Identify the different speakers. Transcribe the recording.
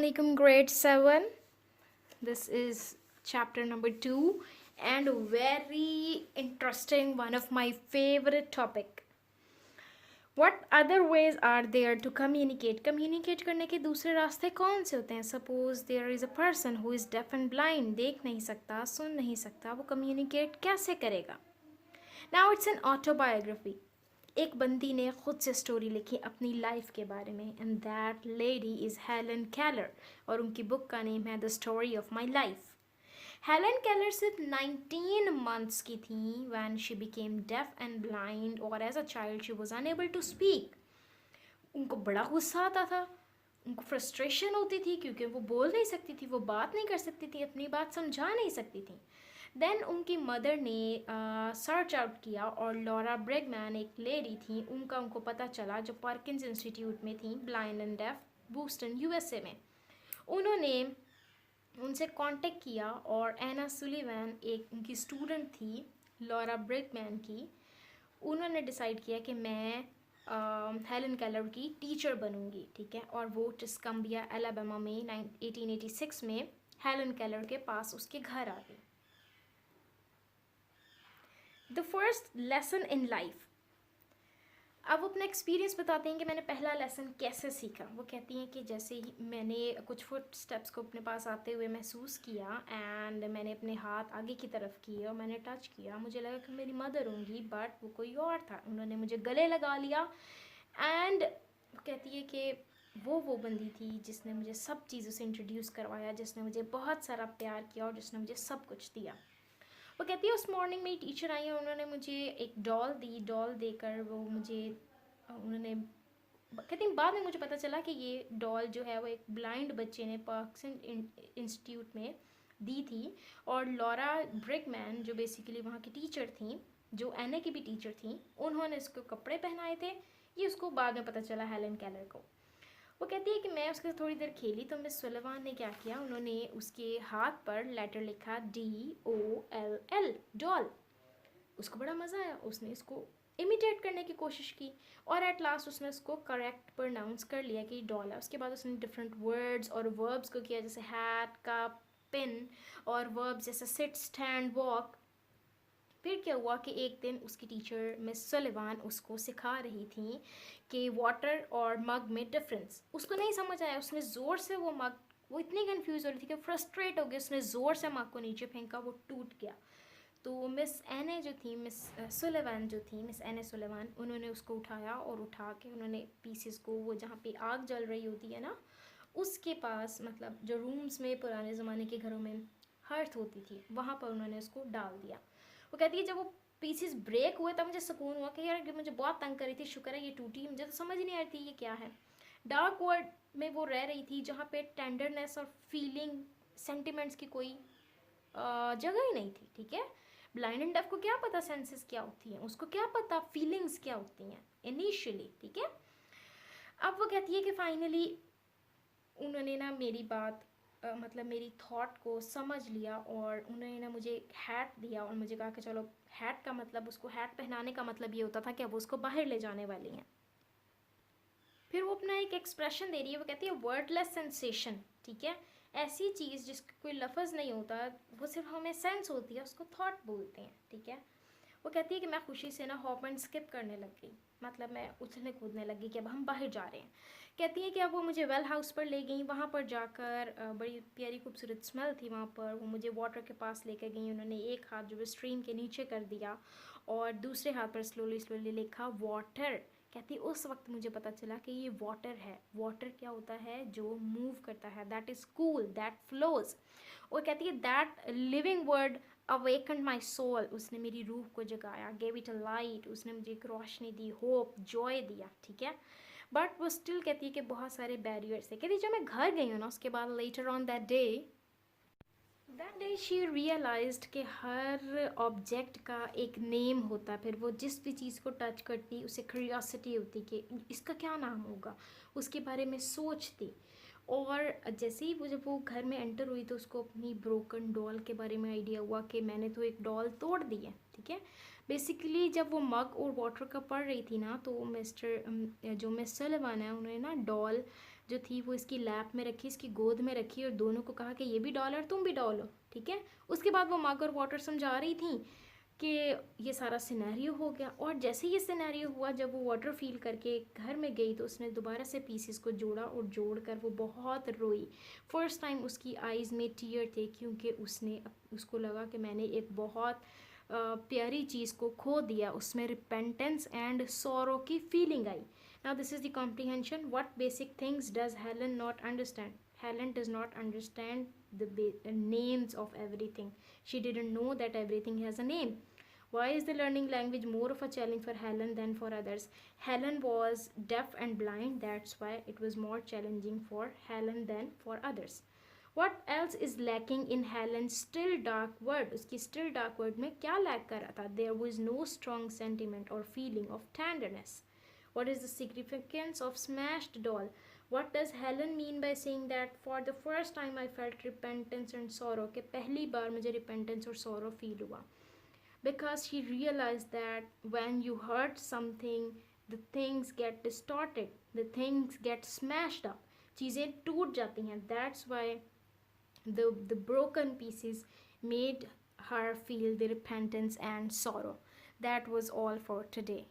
Speaker 1: Assalamualaikum grade 7. This is chapter number 2 and very interesting, one of my favorite topic. What other ways are there to communicate? Communicate करने के दूसरे रास्ते कौन से होते हैं? Suppose there is a person who is deaf and blind, देख नहीं सकता, सुन नहीं सकता, वो communicate कैसे करेगा? Now it's an autobiography. एक बंदी ने खुद से स्टोरी लिखी अपनी लाइफ के बारे में and that lady is Helen Keller और उनकी बुक का नेम है the story of my life. Helen Keller सिर्फ 19 मंथ्स की थी when she became deaf and blind और as a child she was unable to speak. उनको बड़ा गुस्सा आता था, उनको फ्रस्ट्रेशन होती थी क्योंकि वो बोल नहीं सकती थी, वो बात नहीं कर सकती थी, अपनी बात समझा नहीं सकती थी. देन उनकी मदर ने सर्च आउट किया और लॉरा ब्रेगमैन एक लेडी थी, उनको पता चला जो पार्किंस इंस्टीट्यूट में थी, blind and deaf, Boston USA में. उन्होंने उनसे कांटेक्ट किया और एना सुलिवैन एक उनकी स्टूडेंट थी लॉरा ब्रेगमैन की. उन्होंने डिसाइड किया कि मैं हेलन केलर की टीचर बनूंगी, ठीक है. और वो टिस्कम्बिया एलाबामा में 1886 में हेलन केलर के पास उसके घर आ गई. The first lesson in life. अब वो अपना एक्सपीरियंस बताते हैं कि मैंने पहला लेसन कैसे सीखा. वो कहती हैं कि जैसे ही मैंने कुछ फुट स्टेप्स को अपने पास आते हुए महसूस किया एंड मैंने अपने हाथ आगे की तरफ किए और मैंने टच किया, मुझे लगा कि मेरी मदर होंगी बट वो कोई और था. उन्होंने मुझे गले लगा लिया एंड कहती है कि वो बंदी थी जिसने मुझे सब चीज़ों से इंट्रोड्यूस करवाया, जिसने मुझे बहुत सारा प्यार किया और जिसने मुझे सब कुछ दिया. वो कहती है उस मॉर्निंग मेरी टीचर आई और उन्होंने मुझे एक डॉल दी. डॉल देकर वो मुझे उन्होंने कहती हैं बाद में मुझे पता चला कि ये डॉल जो है वो एक ब्लाइंड बच्चे ने पार्किंसन इंस्टीट्यूट में दी थी. और लॉरा ब्रेगमैन जो बेसिकली वहाँ की टीचर थी, जो एनए की भी टीचर थी, उन्होंने इसको कपड़े पहनाए थे. ये उसको बाद में पता चला हेलन केलर को. वो कहती है कि मैं उसके साथ थोड़ी देर खेली तो मिस सुलिवान ने क्या किया, उन्होंने उसके हाथ पर लेटर लिखा DOLL, डॉल. उसको बड़ा मज़ा आया, उसने इसको इमिटेट करने की कोशिश की और एट लास्ट उसने उसको करेक्ट प्रोनाउंस कर लिया कि डॉल है. उसके बाद उसने डिफरेंट वर्ड्स और वर्ब्स को किया, जैसे हैट, कप, पिन, और वर्ब्स जैसे सिट, स्टैंड, वॉक. फिर क्या हुआ कि एक दिन उसकी टीचर मिस सुलिवान उसको सिखा रही थी कि वाटर और मग में डिफरेंस. उसको नहीं समझ आया, उसने ज़ोर से वो इतनी कंफ्यूज हो रही थी कि फ्रस्ट्रेट हो गई, उसने ज़ोर से मग को नीचे फेंका, वो टूट गया. तो मिस एने जो थी, मिस सुलिवान जो थी, मिस एने सुलिवान, उन्होंने उसको उठाया और उठा के उन्होंने पीसेस को, वो जहाँ पे आग जल रही होती है ना, उसके पास, मतलब जो रूम्स में पुराने ज़माने के घरों में हर्थ होती थी, वहाँ पर उन्होंने उसको डाल दिया. वो कहती है जब वो पीसेस ब्रेक हुए तब मुझे सुकून हुआ कि यार मुझे बहुत तंग करी थी, शुक्र है ये टूटी. मुझे तो समझ ही नहीं आ रही थी ये क्या है. डार्क वर्ल्ड में वो रह रही थी जहाँ पे टेंडरनेस और फीलिंग, सेंटिमेंट्स की कोई जगह ही नहीं थी, ठीक है. ब्लाइंड एंड डेफ को क्या पता सेंसेस क्या होती हैं, उसको क्या पता फीलिंग्स क्या होती हैं इनिशियली, ठीक है. अब वो कहती है कि फाइनली उन्होंने ना मेरी बात मतलब मेरी थॉट को समझ लिया और उन्होंने ना मुझे हैट दिया और मुझे कहा कि चलो हैट का मतलब, उसको हैट पहनाने का मतलब ये होता था कि अब उसको बाहर ले जाने वाली हैं. फिर वो अपना एक एक्सप्रेशन दे रही है. वो कहती है वर्डलेस सेंसेशन, ठीक है. ऐसी चीज़ जिसका कोई लफ्ज़ नहीं होता, वो सिर्फ हमें सेंस होती है, उसको थॉट बोलते हैं, ठीक है. वो कहती है कि मैं खुशी से ना हॉप एंड स्किप करने लग गई, मतलब मैं उछलने कूदने लगी कि अब हम बाहर जा रहे हैं. कहती है कि अब वो मुझे वेल हाउस पर ले गई. वहाँ पर जाकर बड़ी प्यारी खूबसूरत स्मेल थी वहाँ पर. वो मुझे वाटर के पास लेकर गई. उन्होंने एक हाथ जो स्ट्रीम के नीचे कर दिया और दूसरे हाथ पर स्लोली स्लोली लिखा वाटर. कहती उस वक्त मुझे पता चला कि ये वाटर है. वाटर क्या होता है, जो मूव करता है, that is cool, that flows. और कहती है that living word awaken my soul, उसने मेरी रूह को जगाया, गेव इट अ लाइट, उसने मुझे एक रोशनी दी, होप, जॉय दिया, ठीक है. बट वो स्टिल कहती है कि बहुत सारे बैरियर्स है. कहती जब मैं घर गई हूँ ना, उसके बाद later on that day she realised कि हर ऑब्जेक्ट का एक नेम होता है. फिर वो जिस भी चीज़ को टच करती उसे क्यूरियोसिटी होती कि इसका क्या नाम होगा, उसके बारे में सोचती. और जैसे ही वो जब वो घर में एंटर हुई तो उसको अपनी ब्रोकन डॉल के बारे में आइडिया हुआ कि मैंने तो एक डॉल तोड़ दी है, ठीक है. बेसिकली जब वो मग और वाटर का पढ़ रही थी ना, तो मिस्टर जो मिस सलिवान है, उन्होंने ना डॉल जो थी वो इसकी लैप में रखी, इसकी गोद में रखी और दोनों को कहा कि ये भी डॉल और तुम भी डॉल हो, ठीक है। उसके बाद वो मग और वाटर समझा रही थी कि ये सारा सिनेरियो हो गया। और जैसे ये सिनेरियो हुआ, जब वो वाटर फील करके घर में गई तो उसने दोबारा से पीसेस को जोड़ा और जोड़कर वो बहुत रोई। फर्स्ट टाइम उसकी आईज़ में टीयर थे, क्योंकि उसको लगा कि मैंने एक बहुत प्यारी चीज़ को खो दिया। उसमें रिपेंटेंस एंड सोरो की feeling I. Now this is the comprehension. What basic things does Helen not understand? Helen does not understand the names of everything. She didn't know that everything has a name. Why is the learning language more of a challenge for Helen than for others? Helen was deaf and blind, that's why it was more challenging for Helen than for others. What else is lacking in Helen's still dark world? उसकी still dark world में क्या lack कर रहा था? There was no strong sentiment or feeling of tenderness. What is the significance of smashed doll? What does Helen mean by saying that for the first time I felt repentance and sorrow? कि पहली बार मुझे repentance और sorrow feel हुआ. Because she realized that when you hurt something, the things get distorted, the things get smashed up. चीज़ें टूट जाती हैं. That's why the broken pieces made her feel the repentance and sorrow. That was all for today.